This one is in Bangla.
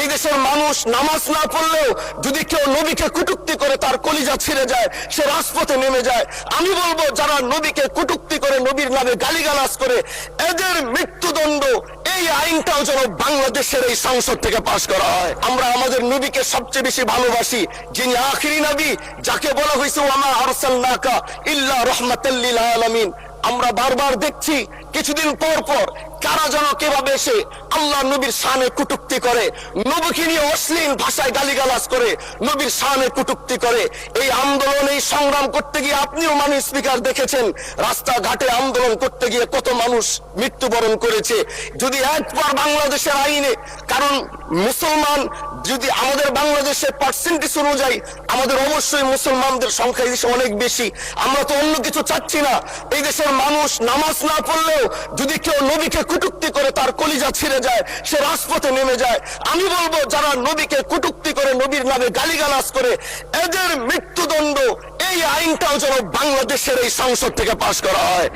এই দেশের মানুষ নামাজ না পড়লেও যদি কেউ নবীকে কটূক্তি করে তার কলিজা ছিঁড়ে যায়, সে রাজপথে নেমে যায়। আমি বলবো যারা নবীকে কটূক্তি করে, নবীর নামে গালিগালাজ করে, এদের মৃত্যুদণ্ড, এই আইনটাও যেন বাংলাদেশের এই সংসদ থেকে পাশ করা হয়। আমরা আমাদের নবীকে সবচেয়ে বেশি ভালোবাসি, যিনি আখিরি নবী, যাকে বলা হয়েছে ওয়ামা আরসালনাকা ইল্লা রাহমাতাল লিল আলামিন। আমরা বারবার দেখছি কিছুদিন পর পর কারা যেন কিভাবে এসে আল্লাহ নবীর শানে কটূক্তি করে, নবীকে নিয়ে অশ্লীল ভাষায় গালিগালাজ করে, নবীর শানে কটূক্তি করে। এই আন্দোলন, এই সংগ্রাম করতে গিয়ে আপনিও মাননীয় স্পিকার দেখেছেন, রাস্তাঘাটে আন্দোলন করতে গিয়ে কত মানুষ মৃত্যুবরণ করেছে। যদি একবার বাংলাদেশের আইনে, কারণ মুসলমান যদি আমাদের বাংলাদেশের পার্সেন্টেজ অনুযায়ী আমাদের অবশ্যই মুসলমানদের সংখ্যা এই দেশে অনেক বেশি, আমরা তো অন্য কিছু চাচ্ছি না। এই দেশের মানুষ নামাজ না পড়লেও যদি কেউ নবীকে কটূক্তি করে তার কলিজা ছিঁড়ে যায়, সে রাজপথে নেমে যায়। আমি বলবো যারা নবীকে কটূক্তি করে, নবীর নামে গালিগালাজ করে, এদের মৃত্যুদণ্ড, এই আইনটাও যেন বাংলাদেশের এই সংসদ থেকে পাশ করা হয়।